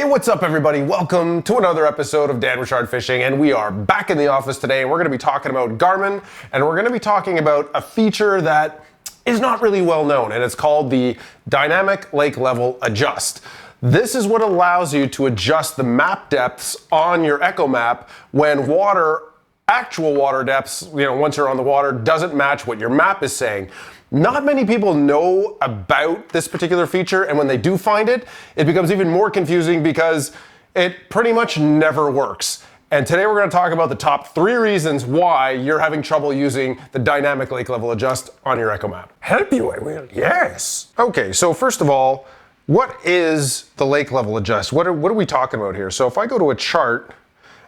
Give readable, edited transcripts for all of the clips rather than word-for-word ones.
Hey, what's up everybody? Welcome to another episode of Dan Richard Fishing, and we are back in the office today, and we're going to be talking about Garmin, and we're going to be talking about a feature that is not really well known, and it's called the Dynamic Lake Level Adjust. This is what allows you to adjust the map depths on your Echomap when actual water depths, once you're on the water, doesn't match what your map is saying. Not many people know about this particular feature, and when they do find it, it becomes even more confusing because it pretty much never works. And today we're going to talk about the top 3 reasons why you're having trouble using the Dynamic Lake Level Adjust on your Echomap. Help you, I will. Yes. Okay, so first of all, what is the Lake Level Adjust? What are we talking about here? So if I go to a chart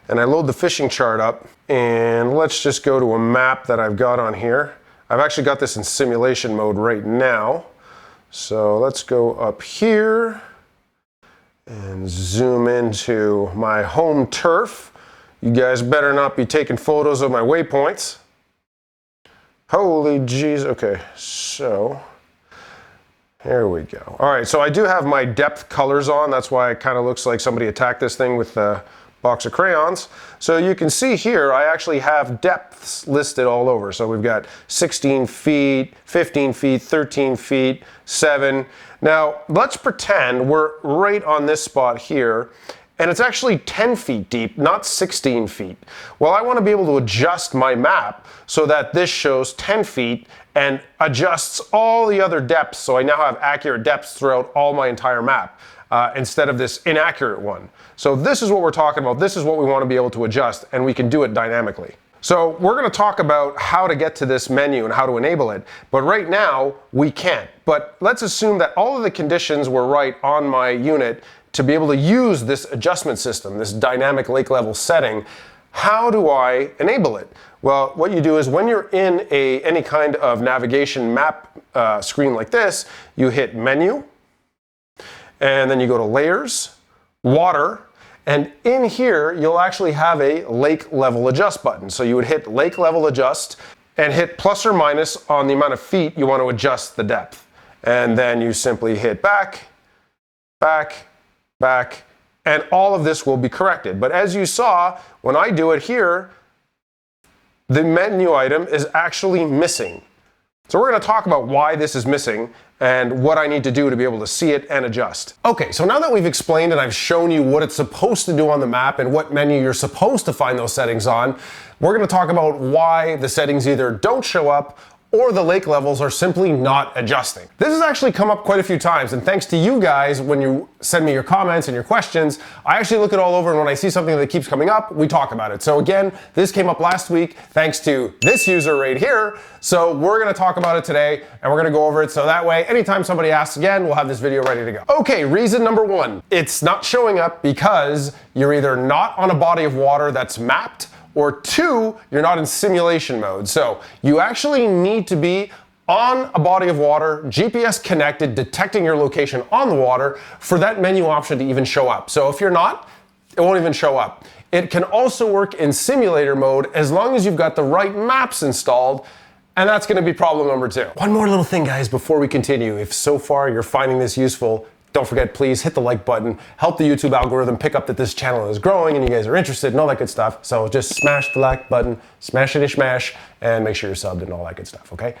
and I load the fishing chart up, and let's just go to a map that I've got on here. I've actually got this in simulation mode right now. So let's go up here and zoom into my home turf. You guys better not be taking photos of my waypoints. Holy jeez. Okay, so here we go. All right, so I do have my depth colors on. That's why it kind of looks like somebody attacked this thing with a box of crayons. So you can see here, I actually have depths listed all over. So we've got 16 feet, 15 feet, 13 feet, 7. Now, let's pretend we're right on this spot here, and it's actually 10 feet deep, not 16 feet. Well, I want to be able to adjust my map so that this shows 10 feet and adjusts all the other depths, so I now have accurate depths throughout all my entire map. Instead of this inaccurate one. So this is what we're talking about. This is what we want to be able to adjust, and we can do it dynamically. So we're going to talk about how to get to this menu and how to enable it, but right now we can't. But let's assume that all of the conditions were right on my unit to be able to use this adjustment system, this dynamic lake level setting. How do I enable it? Well, what you do is when you're in any kind of navigation map screen like this, you hit Menu, and then you go to Layers, Water, and in here you'll actually have a Lake Level Adjust button. So you would hit Lake Level Adjust and hit plus or minus on the amount of feet you want to adjust the depth. And then you simply hit back, back, back, and all of this will be corrected. But as you saw, when I do it here, the menu item is actually missing. So we're going to talk about why this is missing and what I need to do to be able to see it and adjust. Okay, so now that we've explained and I've shown you what it's supposed to do on the map and what menu you're supposed to find those settings on, we're going to talk about why the settings either don't show up or the lake levels are simply not adjusting. This has actually come up quite a few times, and thanks to you guys, when you send me your comments and your questions, I actually look it all over, and when I see something that keeps coming up, we talk about it. So again, this came up last week thanks to this user right here, so we're gonna talk about it today, and we're gonna go over it so that way, anytime somebody asks again, we'll have this video ready to go. Okay, reason number 1, it's not showing up because you're either not on a body of water that's mapped, or 2, you're not in simulation mode. So you actually need to be on a body of water, GPS connected, detecting your location on the water for that menu option to even show up. So if you're not, it won't even show up. It can also work in simulator mode as long as you've got the right maps installed, and that's gonna be problem number 2. One more little thing, guys, before we continue. If so far you're finding this useful, don't forget, please hit the like button, help the YouTube algorithm pick up that this channel is growing and you guys are interested and all that good stuff. So just smash the like button, smash it, smash, and make sure you're subbed and all that good stuff, okay?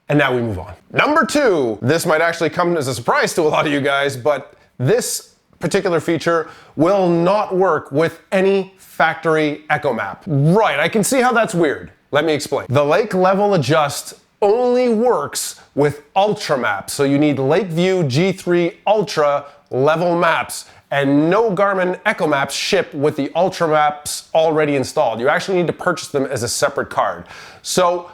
And now we move on. Number 2, this might actually come as a surprise to a lot of you guys, but this particular feature will not work with any factory Echomap. Right, I can see how that's weird. Let me explain. The Lake Level Adjust only works with Ultra maps. So you need LakeVu G3 Ultra level maps, and no Garmin Echomaps ship with the Ultra maps already installed. You actually need to purchase them as a separate card. So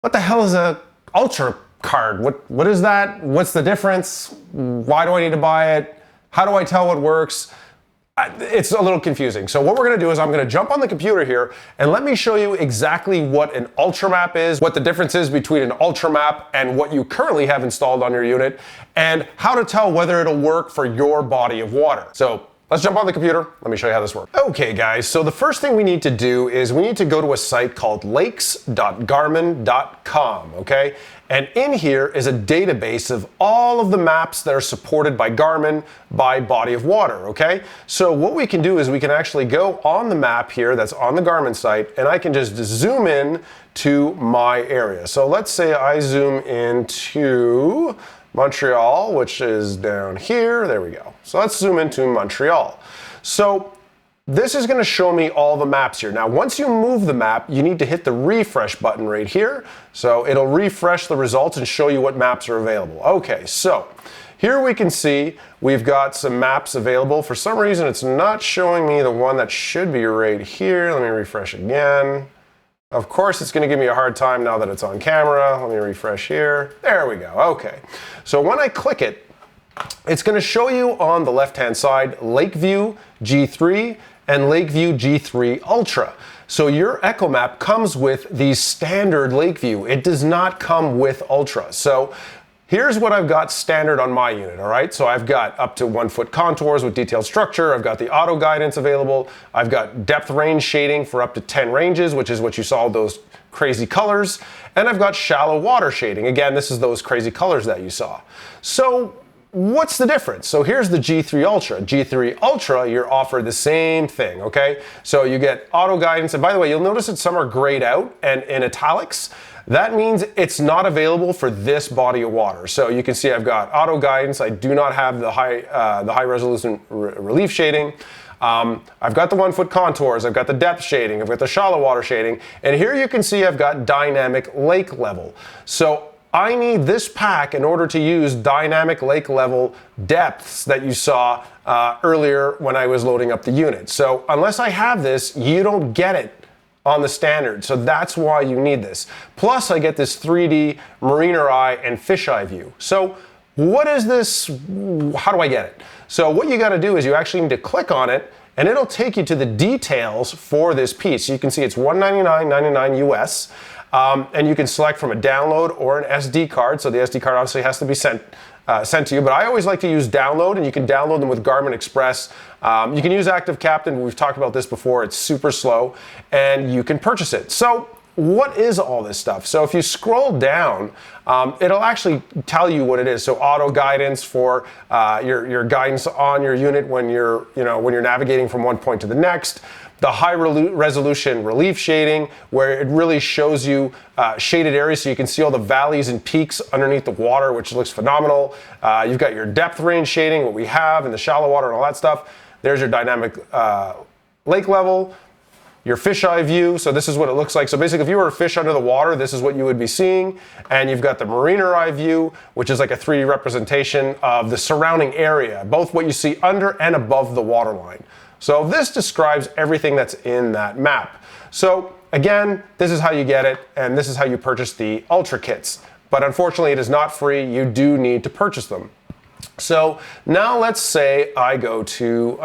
what the hell is a Ultra card? What is that? What's the difference? Why do I need to buy it? How do I tell what works? It's a little confusing. So what we're going to do is I'm going to jump on the computer here and let me show you exactly what an Ultra map is, what the difference is between an Ultra map and what you currently have installed on your unit, and how to tell whether it'll work for your body of water. So let's jump on the computer. Let me show you how this works. Okay guys, so the first thing we need to do is we need to go to a site called lakes.garmin.com, okay? And in here is a database of all of the maps that are supported by Garmin by body of water, okay? So what we can do is we can actually go on the map here that's on the Garmin site, and I can just zoom in to my area. So let's say I zoom into Montreal, which is down here. There we go. So let's zoom into Montreal. So this is going to show me all the maps here. Now, once you move the map, you need to hit the refresh button right here. So it'll refresh the results and show you what maps are available. Okay, so here we can see we've got some maps available. For some reason, it's not showing me the one that should be right here. Let me refresh again. Of course, it's going to give me a hard time now that it's on camera. Let me refresh here. There we go. Okay. So when I click it, it's going to show you on the left-hand side LakeVu G3 and LakeVu G3 Ultra. So your Echomap comes with the standard LakeVu. It does not come with Ultra. So here's what I've got standard on my unit, all right? So I've got up to 1 foot contours with detailed structure. I've got the auto guidance available. I've got depth range shading for up to 10 ranges, which is what you saw those crazy colors. And I've got shallow water shading. Again, this is those crazy colors that you saw. So what's the difference? So here's the G3 Ultra. G3 Ultra, you're offered the same thing, okay? So you get auto guidance. And by the way, you'll notice that some are grayed out and in italics. That means it's not available for this body of water. So you can see I've got auto guidance. I do not have the high resolution relief shading. I've got the 1 foot contours. I've got the depth shading. I've got the shallow water shading. And here you can see I've got dynamic lake level. So I need this pack in order to use dynamic lake level depths that you saw earlier when I was loading up the unit. So unless I have this, you don't get it on the standard. So that's why you need this. Plus I get this 3D mariner eye and fisheye view. So what is this? How do I get it? So what you got to do is you actually need to click on it and it'll take you to the details for this piece. You can see it's $199.99 US. And you can select from a download or an SD card. So the SD card obviously has to be sent to you, but I always like to use download, and you can download them with Garmin Express. You can use Active Captain. We've talked about this before. It's super slow, and you can purchase it. So what is all this stuff? So if you scroll down, it'll actually tell you what it is. So auto guidance for your guidance on your unit when you're navigating from one point to the next. The high resolution relief shading, where it really shows you shaded areas so you can see all the valleys and peaks underneath the water, which looks phenomenal. You've got your depth range shading, what we have, and the shallow water and all that stuff. There's your dynamic lake level, your fisheye view. So this is what it looks like. So basically, if you were a fish under the water, this is what you would be seeing. And you've got the mariner eye view, which is like a 3D representation of the surrounding area, both what you see under and above the waterline. So this describes everything that's in that map. So again, this is how you get it, and this is how you purchase the Ultra kits. But unfortunately, it is not free. You do need to purchase them. So now let's say I go to,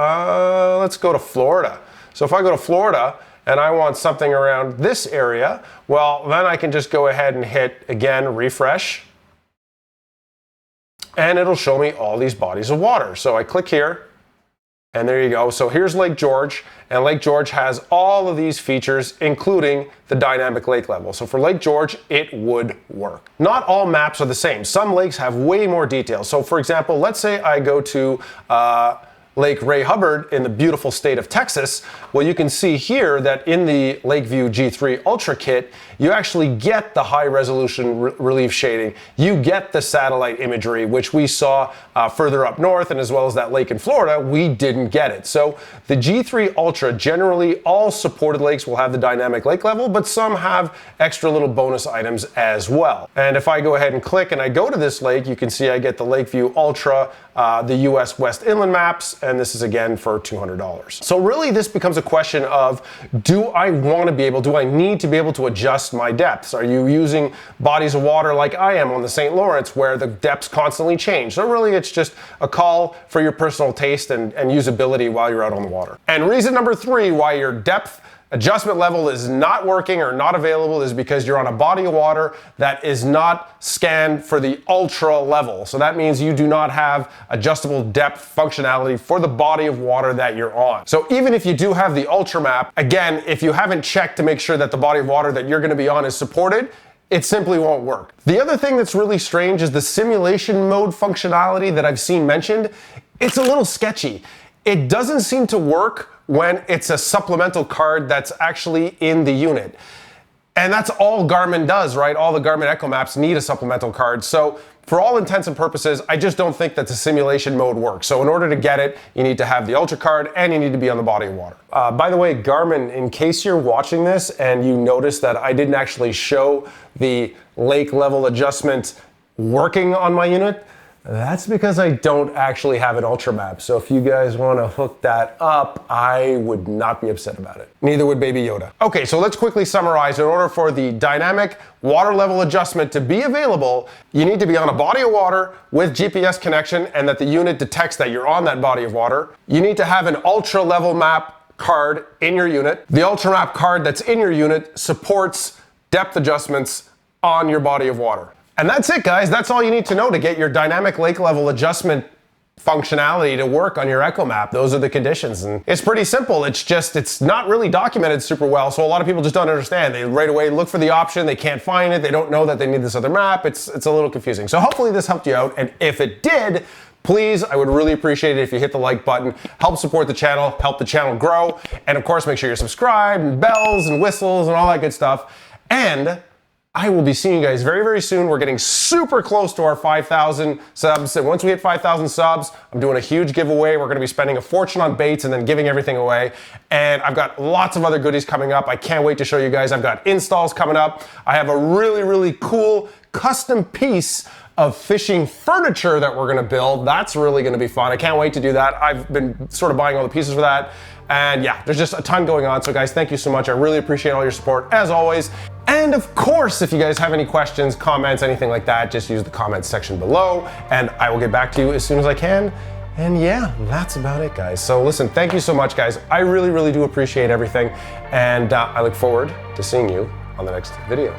let's go to Florida. So if I go to Florida and I want something around this area, well, then I can just go ahead and hit, again, refresh. And it'll show me all these bodies of water. So I click here. And there you go. So here's Lake George, and Lake George has all of these features, including the dynamic lake level. So for Lake George, it would work. Not all maps are the same. Some lakes have way more detail. So for example, let's say I go to Lake Ray Hubbard in the beautiful state of Texas. Well, you can see here that in the LakeVu G3 Ultra kit, you actually get the high resolution relief shading. You get the satellite imagery, which we saw further up north, and as well as that lake in Florida, we didn't get it. So the G3 Ultra, generally all supported lakes will have the dynamic lake level, but some have extra little bonus items as well. And if I go ahead and click and I go to this lake, you can see I get the LakeVu Ultra, the US West Inland maps, and this is again for $200. So really this becomes a question of, do I need to be able to adjust my depths? Are you using bodies of water like I am on the St. Lawrence where the depths constantly change? So really it's just a call for your personal taste and usability while you're out on the water. And reason number 3 why your depth adjustment level is not working or not available is because you're on a body of water that is not scanned for the ultra level. So that means you do not have adjustable depth functionality for the body of water that you're on. So even if you do have the Ultra map, again, if you haven't checked to make sure that the body of water that you're going to be on is supported, it simply won't work. The other thing that's really strange is the simulation mode functionality that I've seen mentioned. It's a little sketchy. It doesn't seem to work when it's a supplemental card that's actually in the unit. And that's all Garmin does, right? All the Garmin Echomaps need a supplemental card. So for all intents and purposes, I just don't think that the simulation mode works. So in order to get it, you need to have the Ultra card and you need to be on the body of water. By the way, Garmin, in case you're watching this and you notice that I didn't actually show the lake level adjustment working on my unit, that's because I don't actually have an Ultra map. So if you guys want to hook that up, I would not be upset about it. Neither would Baby Yoda. Okay, so let's quickly summarize. In order for the dynamic water level adjustment to be available, you need to be on a body of water with GPS connection and that the unit detects that you're on that body of water. You need to have an Ultra level map card in your unit. The Ultra map card that's in your unit supports depth adjustments on your body of water. And that's it, guys. That's all you need to know to get your dynamic lake level adjustment functionality to work on your Echomap. Those are the conditions. And it's pretty simple. It's not really documented super well. So a lot of people just don't understand. They right away look for the option. They can't find it. They don't know that they need this other map. It's a little confusing. So hopefully this helped you out. And if it did, please, I would really appreciate it if you hit the like button, help support the channel, help the channel grow. And of course, make sure you're subscribed and bells and whistles and all that good stuff. And I will be seeing you guys very, very soon. We're getting super close to our 5,000 subs. And once we hit 5,000 subs, I'm doing a huge giveaway. We're going to be spending a fortune on baits and then giving everything away. And I've got lots of other goodies coming up. I can't wait to show you guys. I've got installs coming up. I have a really, really cool custom piece of fishing furniture that we're going to build. That's really going to be fun. I can't wait to do that. I've been sort of buying all the pieces for that. And yeah, there's just a ton going on. So guys, thank you so much. I really appreciate all your support as always. And of course, if you guys have any questions, comments, anything like that, just use the comments section below and I will get back to you as soon as I can. And yeah, that's about it, guys. So listen, thank you so much, guys. I really, really do appreciate everything. And I look forward to seeing you on the next video.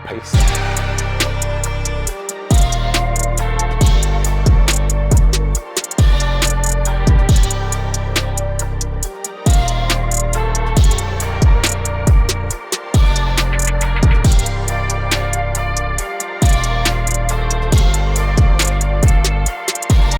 Peace.